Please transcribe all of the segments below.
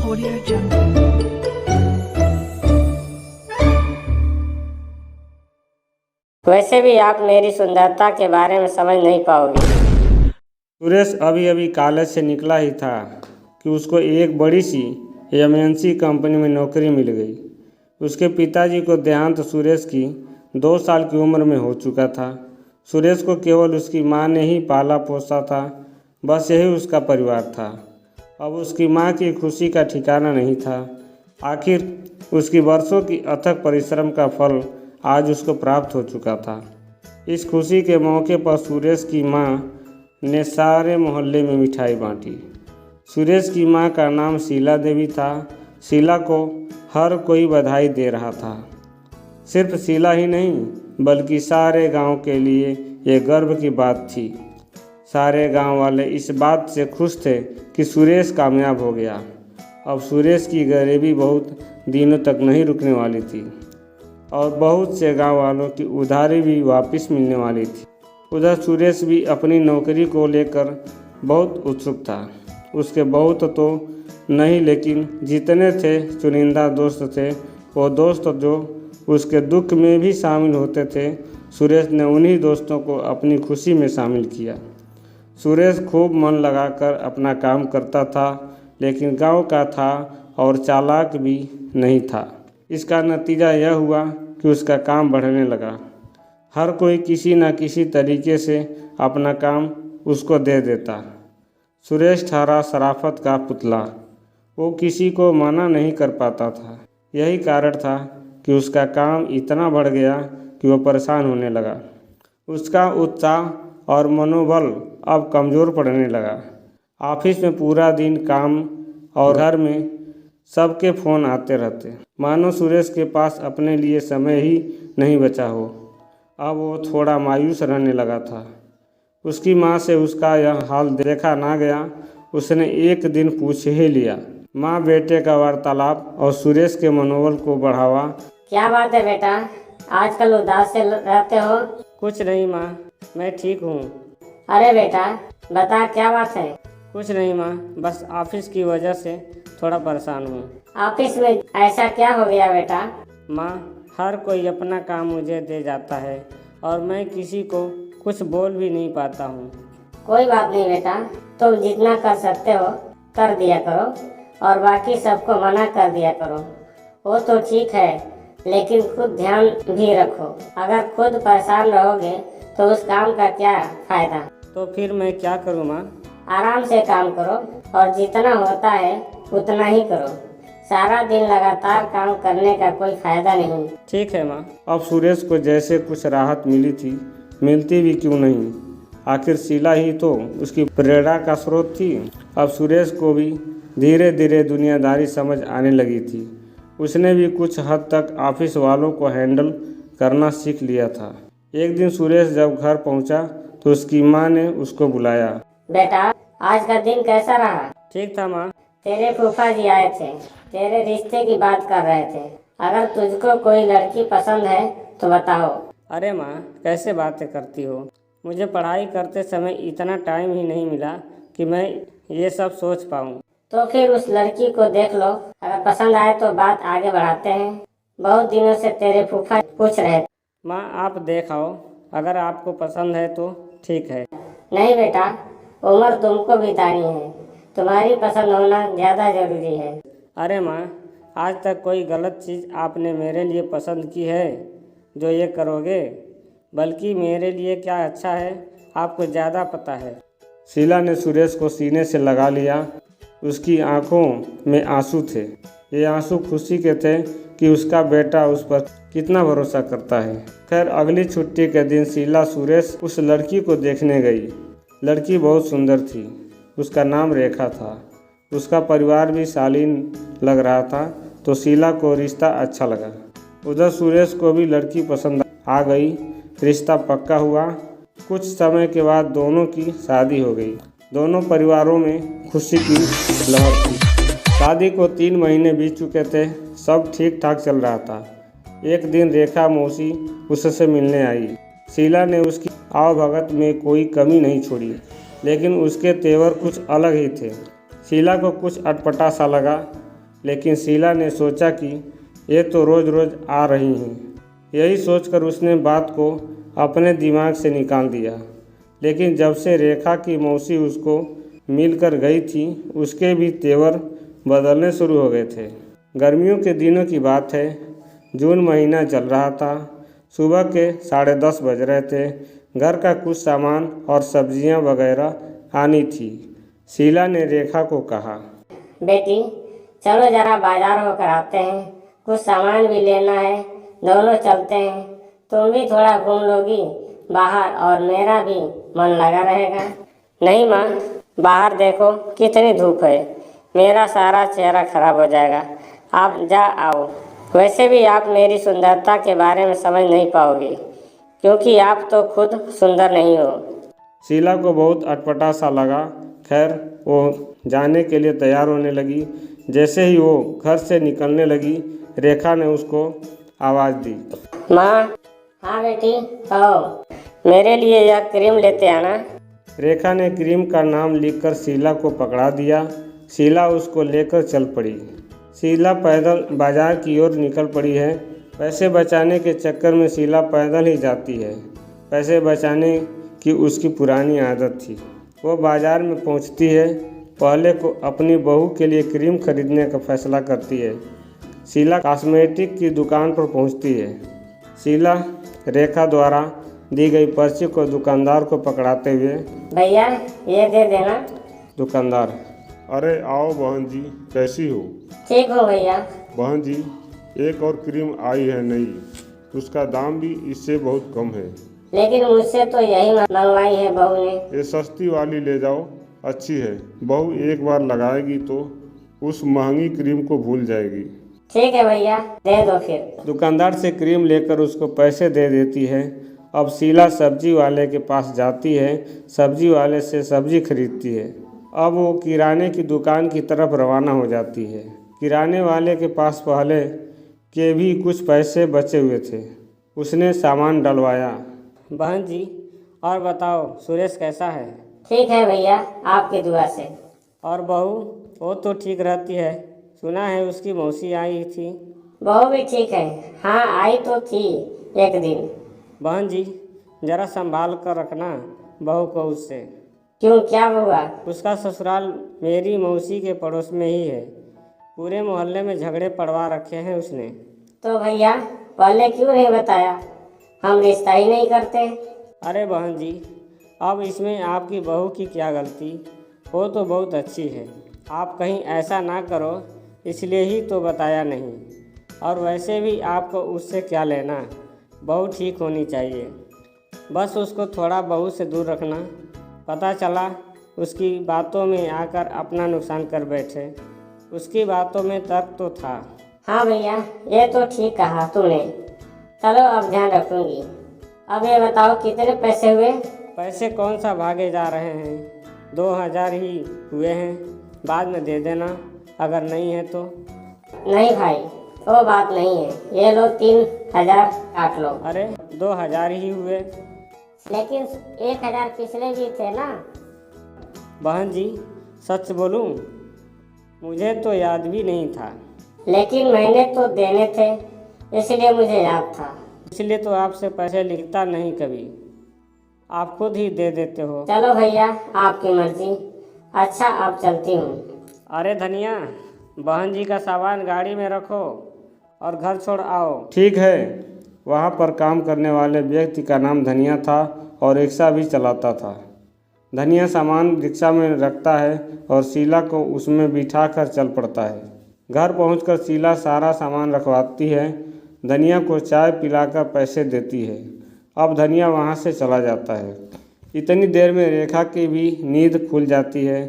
Audio Jungle. वैसे भी आप मेरी सुंदरता के बारे में समझ नहीं पाओगे। सुरेश अभी अभी कॉलेज से निकला ही था कि उसको एक बड़ी सी एमएनसी कंपनी में नौकरी मिल गई। उसके पिताजी को देहांत सुरेश की 2 साल की उम्र में हो चुका था। सुरेश को केवल उसकी माँ ने ही पाला पोसा था, बस यही उसका परिवार था। अब उसकी माँ की खुशी का ठिकाना नहीं था। आखिर उसकी वर्षों की अथक परिश्रम का फल आज उसको प्राप्त हो चुका था। इस खुशी के मौके पर सुरेश की माँ ने सारे मोहल्ले में मिठाई बांटी। सुरेश की माँ का नाम शीला देवी था। शीला को हर कोई बधाई दे रहा था। सिर्फ शीला ही नहीं बल्कि सारे गांव के लिए ये गर्व की बात थी। सारे गांव वाले इस बात से खुश थे कि सुरेश कामयाब हो गया। अब सुरेश की गरीबी बहुत दिनों तक नहीं रुकने वाली थी और बहुत से गांव वालों की उधारी भी वापस मिलने वाली थी। उधर सुरेश भी अपनी नौकरी को लेकर बहुत उत्सुक था। उसके बहुत तो नहीं लेकिन जितने थे चुनिंदा दोस्त थे, वो दोस्त जो उसके दुख में भी शामिल होते थे, सुरेश ने उन्हीं दोस्तों को अपनी खुशी में शामिल किया। सुरेश खूब मन लगाकर अपना काम करता था, लेकिन गांव का था और चालाक भी नहीं था। इसका नतीजा यह हुआ कि उसका काम बढ़ने लगा। हर कोई किसी न किसी तरीके से अपना काम उसको दे देता। सुरेश ठहरा शराफत का पुतला। वो किसी को मना नहीं कर पाता था। यही कारण था कि उसका काम इतना बढ़ गया कि वो परेशान होने लगा। उसका उत्साह और मनोबल अब कमज़ोर पड़ने लगा। ऑफिस में पूरा दिन काम और घर में सबके फ़ोन आते रहते, मानो सुरेश के पास अपने लिए समय ही नहीं बचा हो। अब वो थोड़ा मायूस रहने लगा था। उसकी माँ से उसका यह हाल देखा ना गया। उसने एक दिन पूछ ही लिया। माँ बेटे का वार्तालाप और सुरेश के मनोबल को बढ़ावा। क्या बात है बेटा, आजकल उदास से रहते हो? कुछ नहीं माँ, मैं ठीक हूँ। अरे बेटा बता, क्या बात है? कुछ नहीं माँ, बस ऑफिस की वजह से थोड़ा परेशान हूँ। ऑफिस में ऐसा क्या हो गया बेटा? माँ, हर कोई अपना काम मुझे दे जाता है और मैं किसी को कुछ बोल भी नहीं पाता हूँ। कोई बात नहीं बेटा, तुम जितना कर सकते हो कर दिया करो और बाकी सबको मना कर दिया करो। वो तो ठीक है, लेकिन खुद ध्यान भी रखो। अगर खुद परेशान रहोगे तो उस काम का क्या फायदा? तो फिर मैं क्या करूँ माँ? आराम से काम करो और जितना होता है उतना ही करो। सारा दिन लगातार काम करने का कोई फायदा नहीं। ठीक है माँ। अब सुरेश को जैसे कुछ राहत मिली थी, मिलती भी क्यों नहीं, आखिर शीला ही तो उसकी प्रेरणा का स्रोत थी। अब सुरेश को भी धीरे धीरे दुनियादारी समझ आने लगी थी। उसने भी कुछ हद तक ऑफिस वालों को हैंडल करना सीख लिया था। एक दिन सुरेश जब घर पहुंचा तो उसकी माँ ने उसको बुलाया। बेटा आज का दिन कैसा रहा? ठीक था माँ। तेरे फूफा जी आए थे, तेरे रिश्ते की बात कर रहे थे। अगर तुझको कोई लड़की पसंद है तो बताओ। अरे माँ, कैसे बातें करती हो? मुझे पढ़ाई करते समय इतना टाइम ही नहीं मिला कि मैं ये सब सोच पाऊँ। तो फिर उस लड़की को देख लो, अगर पसंद आए तो बात आगे बढ़ाते हैं। बहुत दिनों से तेरे फूफा पूछ रहे थे। माँ, आप देख आओ, अगर आपको पसंद है तो ठीक है। नहीं बेटा, उम्र तुमको बितानी है, तुम्हारी पसंद होना ज़्यादा जरूरी है। अरे माँ, आज तक कोई गलत चीज़ आपने मेरे लिए पसंद की है जो ये करोगे? बल्कि मेरे लिए क्या अच्छा है आपको ज़्यादा पता है। शीला ने सुरेश को सीने से लगा लिया। उसकी आंखों में आंसू थे। ये आंसू खुशी के थे कि उसका बेटा उस पर कितना भरोसा करता है। खैर, अगली छुट्टी के दिन शीला सुरेश उस लड़की को देखने गई। लड़की बहुत सुंदर थी। उसका नाम रेखा था। उसका परिवार भी शालीन लग रहा था, तो शीला को रिश्ता अच्छा लगा। उधर सुरेश को भी लड़की पसंद आ गई। रिश्ता पक्का हुआ। कुछ समय के बाद दोनों की शादी हो गई। दोनों परिवारों में खुशी की लहर थी। शादी को 3 महीने बीत चुके थे। सब ठीक ठाक चल रहा था। एक दिन रेखा मौसी उससे मिलने आई। शीला ने उसकी आवभगत में कोई कमी नहीं छोड़ी, लेकिन उसके तेवर कुछ अलग ही थे। शीला को कुछ अटपटा सा लगा। लेकिन शीला ने सोचा कि ये तो रोज़ रोज़ आ रही हैं। यही सोचकर उसने बात को अपने दिमाग से निकाल दिया। लेकिन जब से रेखा की मौसी उसको मिलकर गई थी, उसके भी तेवर बदलने शुरू हो गए थे। गर्मियों के दिनों की बात है। जून महीना चल रहा था। सुबह के 10:30 बज रहे थे। घर का कुछ सामान और सब्जियां वगैरह आनी थी। शीला ने रेखा को कहा, बेटी चलो जरा बाजार होकर आते हैं, कुछ सामान भी लेना है, दोनों चलते हैं। तुम भी थोड़ा घूम लोगी बाहर और मेरा भी मन लगा रहेगा। नहीं माँ, बाहर देखो कितनी धूप है, मेरा सारा चेहरा खराब हो जाएगा। आप जा आओ। वैसे भी आप मेरी सुंदरता के बारे में समझ नहीं पाओगी, क्योंकि आप तो खुद सुंदर नहीं हो। शीला को बहुत अटपटा सा लगा। खैर, वो जाने के लिए तैयार होने लगी। जैसे ही वो घर से निकलने लगी, रेखा ने उसको आवाज़ दी, माँ। हाँ बेटी, आओ, मेरे लिए यह क्रीम लेते आना। रेखा ने क्रीम का नाम लिखकर शीला को पकड़ा दिया। शीला उसको लेकर चल पड़ी। शीला पैदल बाजार की ओर निकल पड़ी है। पैसे बचाने के चक्कर में शीला पैदल ही जाती है। पैसे बचाने की उसकी पुरानी आदत थी। वो बाजार में पहुंचती है। पहले को अपनी बहू के लिए क्रीम खरीदने का फैसला करती है। शीला कॉस्मेटिक की दुकान पर पहुंचती है। शीला रेखा द्वारा दी गई पर्ची को दुकानदार को पकड़ाते हुए, भैया ये दे देना। दुकानदार, अरे आओ बहन जी, कैसी हो? ठीक हो भैया। बहन जी, एक और क्रीम आई है नई, उसका दाम भी इससे बहुत कम है। लेकिन मुझसे तो यही मंगवाई है बहू ने। ये सस्ती वाली ले जाओ, अच्छी है। बहू एक बार लगाएगी तो उस महंगी क्रीम को भूल जाएगी। ठीक है भैया, दे दो फिर। दुकानदार से क्रीम लेकर उसको पैसे दे देती है। अब शीला सब्जी वाले के पास जाती है। सब्जी वाले से सब्जी खरीदती है। अब वो किराने की दुकान की तरफ रवाना हो जाती है। किराने वाले के पास पहले के भी कुछ पैसे बचे हुए थे। उसने सामान डलवाया। बहन जी, और बताओ सुरेश कैसा है? ठीक है भैया, आपकी दुआ से। और बहू? वो तो ठीक रहती है, सुना है उसकी मौसी आई थी। बहू भी ठीक है। हाँ, आई तो थी एक दिन। बहन जी, जरा संभाल कर रखना बहू को उससे। क्यों, क्या हुआ? उसका ससुराल मेरी मौसी के पड़ोस में ही है। पूरे मोहल्ले में झगड़े पड़वा रखे हैं उसने। तो भैया पहले क्यों नहीं बताया? हम रिश्ता ही नहीं करते। अरे बहन जी, अब इसमें आपकी बहू की क्या गलती? वो तो बहुत अच्छी है। आप कहीं ऐसा ना करो, इसलिए ही तो बताया नहीं। और वैसे भी आपको उससे क्या लेना, बहू ठीक होनी चाहिए। बस उसको थोड़ा बहू से दूर रखना। पता चला उसकी बातों में आकर अपना नुकसान कर बैठे। उसकी बातों में तर्क तो था। हाँ भैया, ये तो ठीक कहा तूने। चलो अब ध्यान रखूंगी। अब ये बताओ कितने पैसे हुए? पैसे कौन सा भागे जा रहे हैं, 2000 ही हुए हैं। बाद में दे देना अगर नहीं है तो। नहीं भाई, वो बात नहीं है। ये लो 3000 काट लो। अरे 2000 ही हुए। लेकिन 1000 पिछले भी थे ना। बहन जी, सच बोलूं, मुझे तो याद भी नहीं था। लेकिन मैंने तो देने थे, इसलिए मुझे याद था। इसलिए तो आपसे पैसे लिखता नहीं कभी, आप खुद ही दे देते हो। चलो भैया, आपकी मर्जी। अच्छा, अब चलती हूँ। अरे धनिया, बहन जी का सामान गाड़ी में रखो और घर छोड़ आओ। ठीक है। वहाँ पर काम करने वाले व्यक्ति का नाम धनिया था और रिक्शा भी चलाता था। धनिया सामान रिक्शा में रखता है और शीला को उसमें बिठाकर चल पड़ता है। घर पहुंचकर शीला सारा सामान रखवाती है। धनिया को चाय पिलाकर पैसे देती है। अब धनिया वहां से चला जाता है। इतनी देर में रेखा की भी नींद खुल जाती है।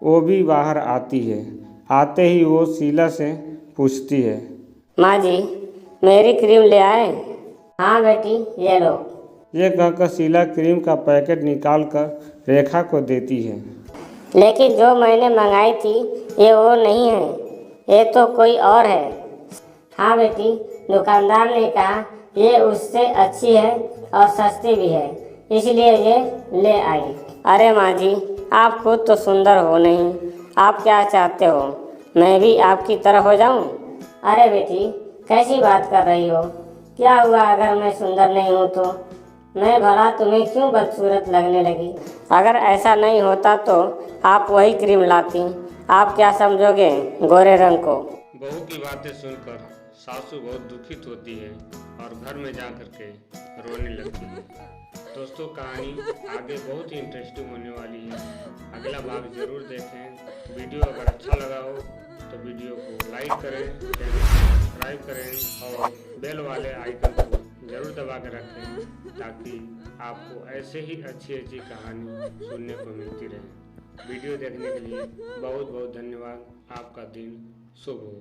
वो भी बाहर आती है। आते ही वो शीला से पूछती है, माँ जी, मेरी क्रीम ले आए? हाँ बेटी, ये लो। ये कहकर शीला क्रीम का पैकेट निकाल कर रेखा को देती है। लेकिन जो मैंने मंगाई थी ये वो नहीं है, ये तो कोई और है। हाँ बेटी, दुकानदार ने कहा ये उससे अच्छी है और सस्ती भी है, इसलिए ये ले आई। अरे माँ जी, आप खुद तो सुंदर हो नहीं, आप क्या चाहते हो? मैं भी आपकी तरह हो जाऊं? अरे बेटी, कैसी बात कर रही हो? क्या हुआ अगर मैं सुंदर नहीं हूँ तो? मैं भला तुम्हें क्यों बदसूरत लगने लगी? अगर ऐसा नहीं होता तो आप वही क्रीम लाती। आप क्या समझोगे गोरे रंग को? बहू की बातें सुनकर सासू बहुत दुखित होती है और घर में जा कर के रोने लगती है। दोस्तों, कहानी आगे बहुत ही इंटरेस्टिंग होने वाली है। अगला भाग जरूर देखें। वीडियो अगर अच्छा लगा हो तो वीडियो को लाइक करें, चैनल को सब्सक्राइब करें और बेल वाले आइकन को जरूर दबा के रखें ताकि आपको ऐसे ही अच्छी अच्छी कहानी सुनने को मिलती रहे। वीडियो देखने के लिए बहुत बहुत धन्यवाद। आपका दिन शुभ हो।